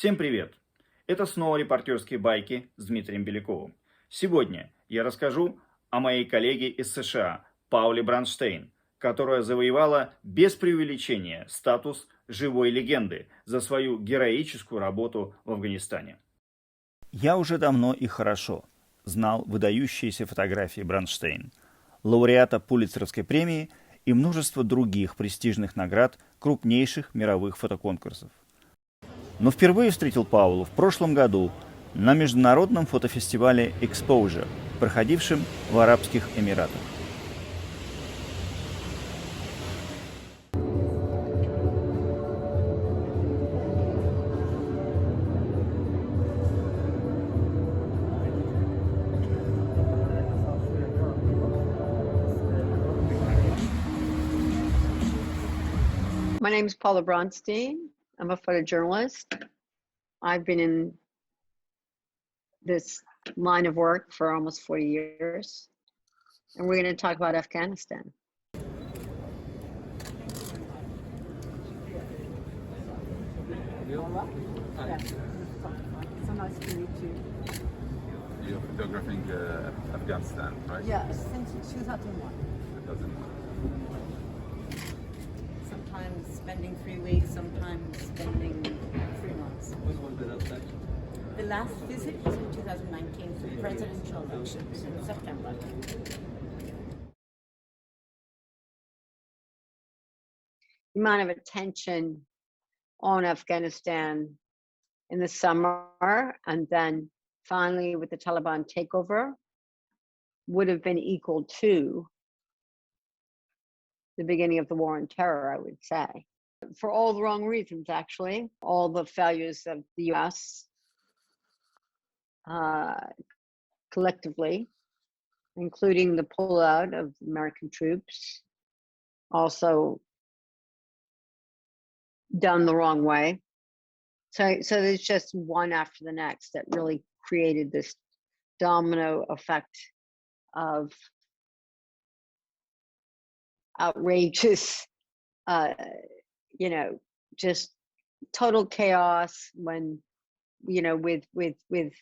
Всем привет! Это снова репортёрские байки с Дмитрием Беляковым. Сегодня я расскажу о моей коллеге из США Пауле Бронштейн, которая завоевала без преувеличения статус живой легенды за свою героическую работу в Афганистане. Я уже давно и хорошо знал выдающиеся фотографии Бронштейн, лауреата Пулитцеровской премии и множество других престижных наград крупнейших мировых фотоконкурсов. Но впервые встретил Паулу в прошлом году на международном фотофестивале Exposure, проходившем в Арабских Эмиратах. My name is Paula Bronштейn. I'm a photojournalist. I've been in this line of work for almost 40 years. And we're going to talk about Afghanistan. Hi. So nice to meet you. You're photographing Afghanistan, right? Yes, since 2001. 2001. Sometimes spending 3 weeks, sometimes spending 3 months. When was the last time? The last visit was in 2019 for the presidential elections in September. The amount of attention on Afghanistan in the summer and then finally with the Taliban takeover would have been equal to the beginning of the war on terror, I would say, for all the wrong reasons, actually. All the failures of the US collectively, including the pullout of American troops, also done the wrong way. So there's just one after the next that really created this domino effect of outrageous, just total chaos when, with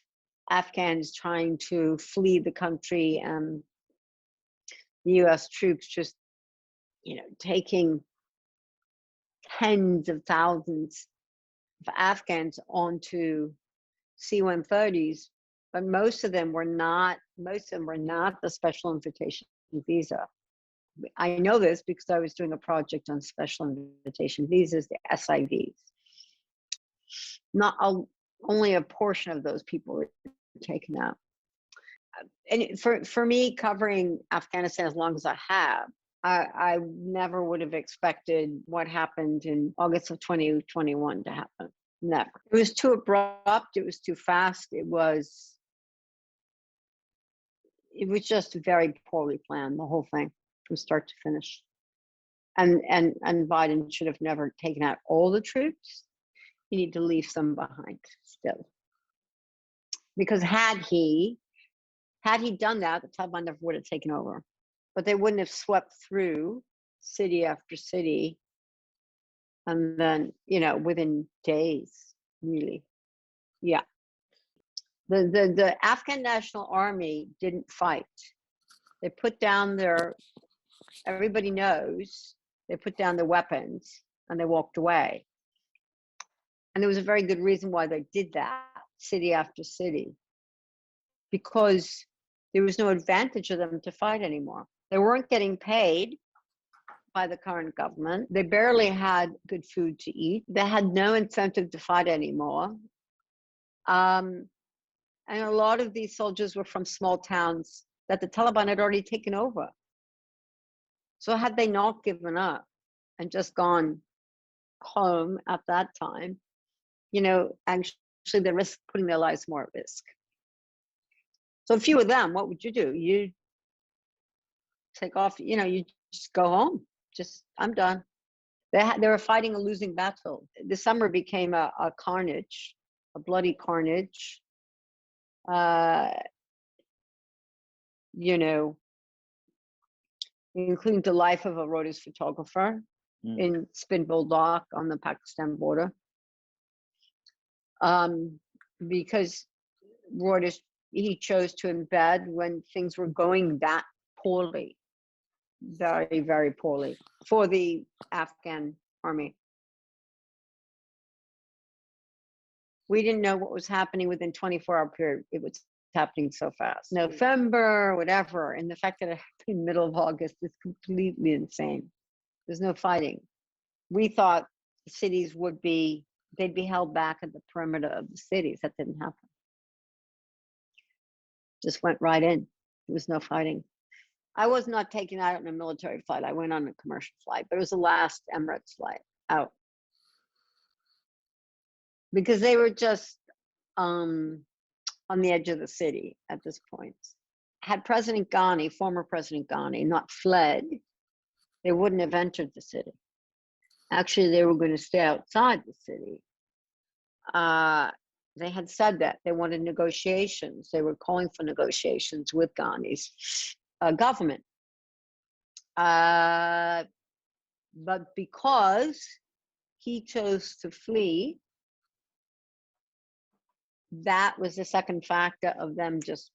Afghans trying to flee the country and the US troops just, taking tens of thousands of Afghans onto C-130s, but most of them were not the special invitation visa. I know this because I was doing a project on special invitation visas, the SIVs. Only a portion of those people were taken out. And for me, covering Afghanistan as long as I have, I never would have expected what happened in August of 2021 to happen. Never. It was too abrupt. It was too fast. It was just very poorly planned, the whole thing, from start to finish. And Biden should have never taken out all the troops. You need to leave some behind still. Because had he done that, the Taliban never would have taken over. But they wouldn't have swept through city after city. And then, within days, really. Yeah. The Afghan National Army didn't fight. They put down everybody knows, they put down their weapons and they walked away. And there was a very good reason why they did that, city after city, because there was no advantage of them to fight anymore. They weren't getting paid by the current government. They barely had good food to eat. They had no incentive to fight anymore. And a lot of these soldiers were from small towns that the Taliban had already taken over. So had they not given up and just gone home at that time, actually they risk putting their lives more at risk. So if you were them, what would you do? You take off, you just go home. I'm done. They were fighting a losing battle. The summer became a carnage, a bloody carnage. Including the life of a Reuters photographer in Spin Bulldog on the Pakistan border. because Reuters, he chose to embed when things were going that poorly, very, very poorly for the Afghan army. We didn't know what was happening within 24-hour period. It was happening so fast. November, whatever, and the fact that it happened in the middle of August is completely insane. There's no fighting. We thought the cities would be, they'd be held back at the perimeter of the cities. That didn't happen. Just went right in. There was no fighting. I was not taken out on a military flight. I went on a commercial flight, but it was the last Emirates flight out. Because they were just on the edge of the city at this point. Had President Ghani, former President Ghani, not fled, they wouldn't have entered the city. Actually, they were going to stay outside the city. They had said that they wanted negotiations. They were calling for negotiations with Ghani's government. But because he chose to flee, that was the second factor of them just,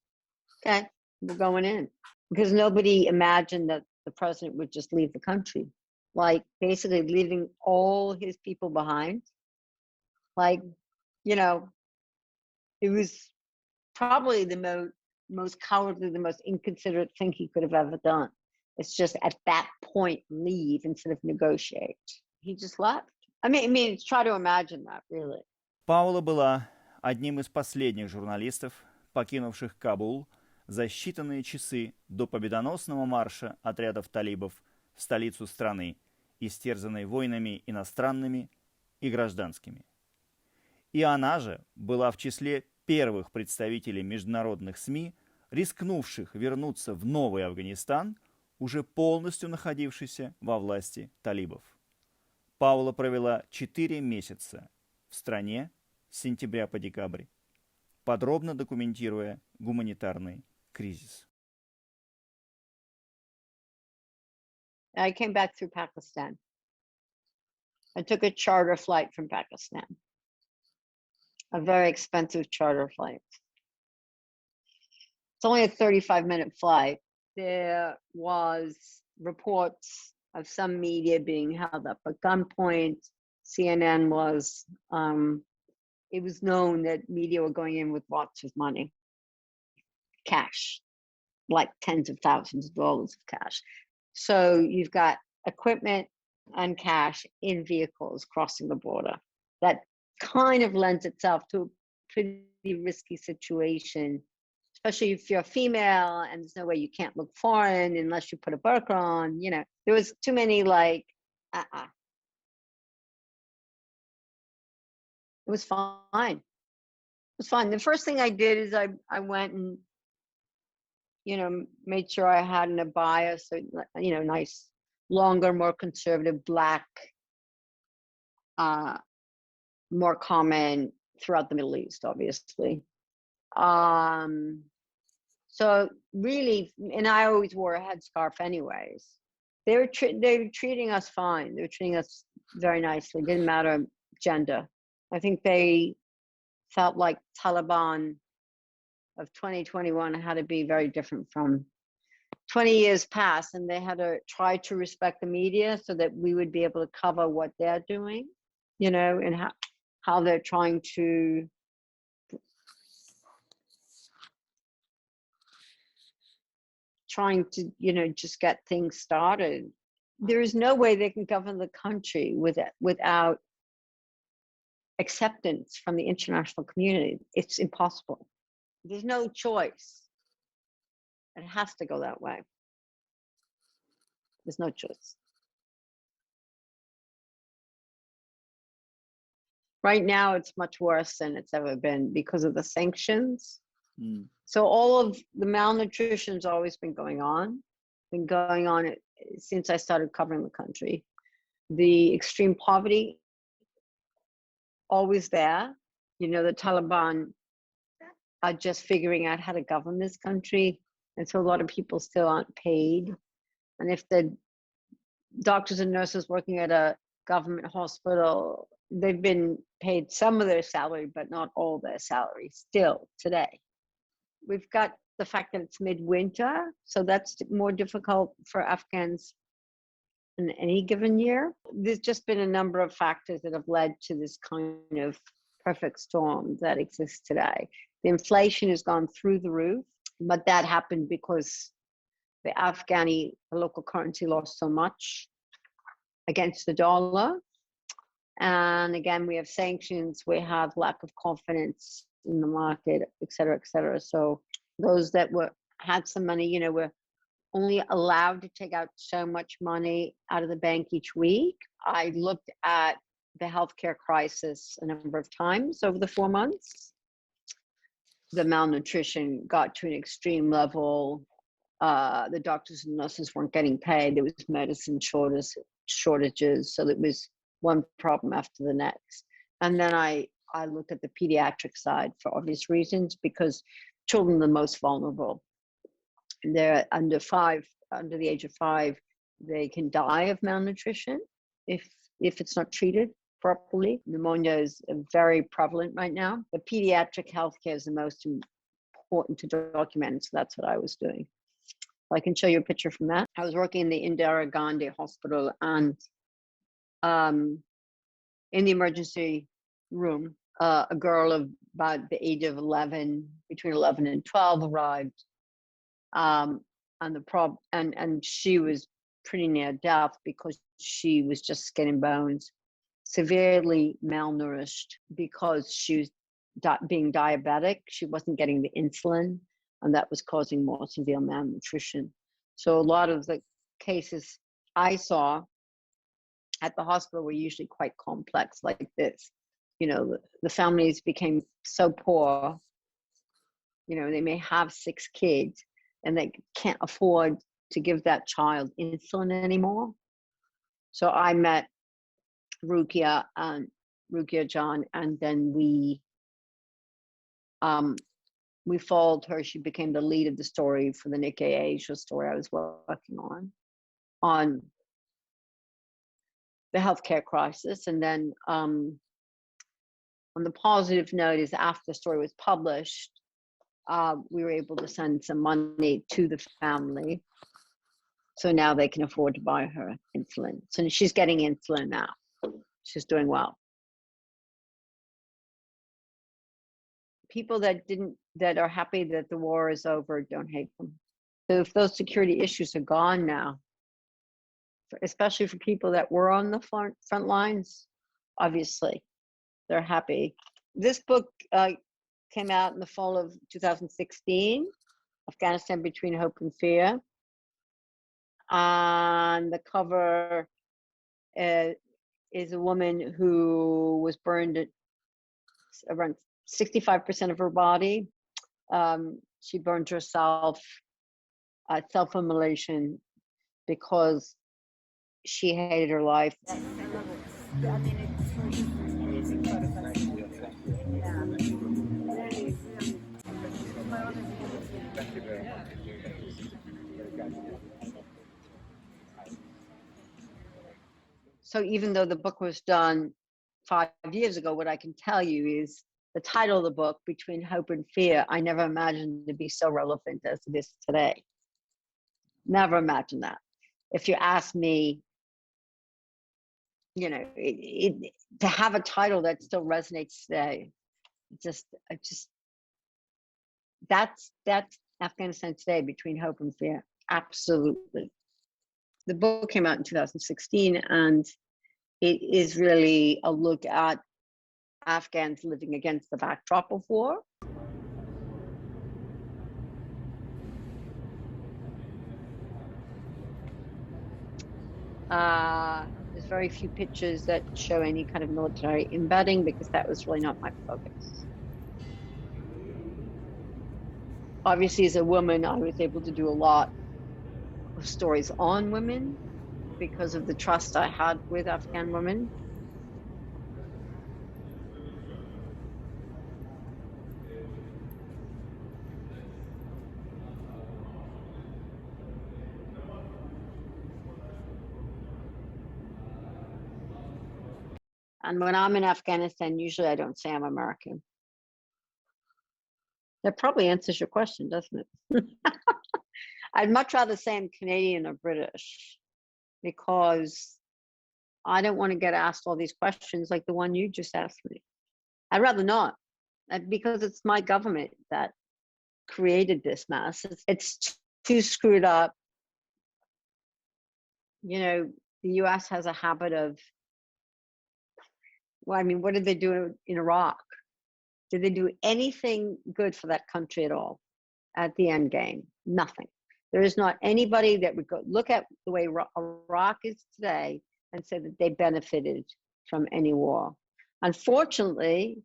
okay, we're going in. Because nobody imagined that the president would just leave the country. Like basically leaving all his people behind. Like, you know, it was probably the most cowardly, the most inconsiderate thing he could have ever done. It's just at that point leave instead of negotiate. He just left. I mean, try to imagine that, really. Паула была одним из последних журналистов, покинувших Кабул за считанные часы до победоносного марша отрядов талибов в столицу страны, истерзанной войнами иностранными и гражданскими. И она же была в числе первых представителей международных СМИ, рискнувших вернуться в новый Афганистан, уже полностью находившийся во власти талибов. Паула провела 4 месяца в стране с сентября по декабрь, подробно документируя гуманитарный кризис. I came back through Pakistan. I took a charter flight from Pakistan. A very expensive charter flight. It's only a 35-minute flight. There was reports of some media being held up at gunpoint. CNN was, it was known that media were going in with lots of money, cash, like tens of thousands of dollars of cash. So you've got equipment and cash in vehicles crossing the border. That kind of lends itself to a pretty risky situation, especially if you're a female and there's no way you can't look foreign unless you put a burqa on. You know, there was too many like, It was fine. It was fine. The first thing I did is I went and, you know, made sure I had an abaya, so, you know, nice, longer, more conservative, black, more common throughout the Middle East, obviously. So really, and I always wore a headscarf anyways. They were treating us fine. They were treating us very nicely. Didn't matter gender. I think they felt like Taliban of 2021 had to be very different from 20 years past, and they had to try to respect the media so that we would be able to cover what they're doing, you know, and how they're trying to you know, just get things started. There is no way they can govern the country without acceptance from the international community. It's impossible. There's no choice. It has to go that way. There's no choice. Right now, it's much worse than it's ever been because of the sanctions. So all of the malnutrition's always been going on since I started covering the country. The extreme poverty, always there. You know, the Taliban are just figuring out how to govern this country. And so a lot of people still aren't paid. And if the doctors and nurses working at a government hospital they've been paid some of their salary, but not all their salary still today. We've got the fact that it's midwinter, so that's more difficult for Afghans in any given year. There's just been a number of factors that have led to this kind of perfect storm that exists today. The inflation has gone through the roof, but that happened because the Afghani, the local currency, lost so much against the dollar. And again, we have sanctions, we have lack of confidence in the market, et cetera, et cetera. So those that had some money, were only allowed to take out so much money out of the bank each week. I looked at the healthcare crisis a number of times over the 4 months. The malnutrition got to an extreme level. The doctors and nurses weren't getting paid. There was medicine shortages. So it was one problem after the next. And then I looked at the pediatric side for obvious reasons, because children are the most vulnerable. They're under the age of 5, they can die of malnutrition if it's not treated properly. Pneumonia is very prevalent right now. The pediatric healthcare is the most important to document, so that's what I was doing. I can show you a picture from that. I was working in the Indira Gandhi Hospital, and in the emergency room, a girl of about the age of 11, between 11 and 12, arrived. And she was pretty near death because she was just skin and bones, severely malnourished because she was being diabetic. She wasn't getting the insulin, and that was causing more severe malnutrition. So a lot of the cases I saw at the hospital were usually quite complex like this. The families became so poor, they may have 6 kids and they can't afford to give that child insulin anymore. So I met Rukia John, and then we followed her. She became the lead of the story for the Nikkei Asia story I was working on the healthcare crisis. And then on the positive note is, after the story was published, we were able to send some money to the family, so now they can afford to buy her insulin. So she's getting insulin now. She's doing well. People that are happy that the war is over don't hate them. So if those security issues are gone now, especially for people that were on the front lines, obviously they're happy. This book came out in the fall of 2016, Afghanistan Between Hope and Fear. And the cover is a woman who was burned at around 65% of her body. She burned herself, self-immolation, because she hated her life. So even though the book was done 5 years ago, what I can tell you is the title of the book, Between Hope and Fear, I never imagined to be so relevant as it is today. Never imagined that. If you ask me, to have a title that still resonates today, that's Afghanistan today, Between Hope and Fear. Absolutely. The book came out in 2016, and it is really a look at Afghans living against the backdrop of war. There's very few pictures that show any kind of military embedding, because that was really not my focus. Obviously, as a woman, I was able to do a lot of stories on women because of the trust I had with Afghan women. And when I'm in Afghanistan, usually I don't say I'm American. That probably answers your question, doesn't it? I'd much rather say I'm Canadian or British, because I don't want to get asked all these questions like the one you just asked me. I'd rather not, because it's my government that created this mess. It's too screwed up. You know, the US has a habit of, well, I mean, what did they do in Iraq? Did they do anything good for that country at all at the end game? Nothing. There is not anybody that would go look at the way Iraq is today and say that they benefited from any war. Unfortunately,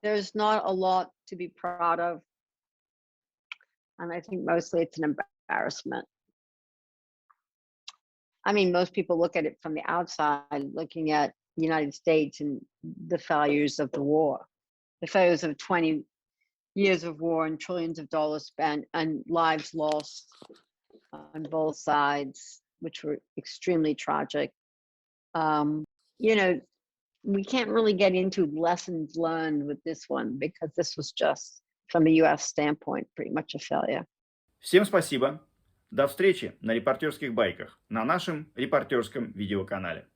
there's not a lot to be proud of. And I think mostly it's an embarrassment. I mean, most people look at it from the outside, looking at the United States and the failures of the war, the failures of 20 years of war and trillions of dollars spent and lives lost on both sides, which were extremely tragic. You know, we can't really get into lessons learned with this one, because this was just, from a US standpoint, pretty much a failure. Всем спасибо. До встречи на репортерских байках на нашем репортерском видеоканале.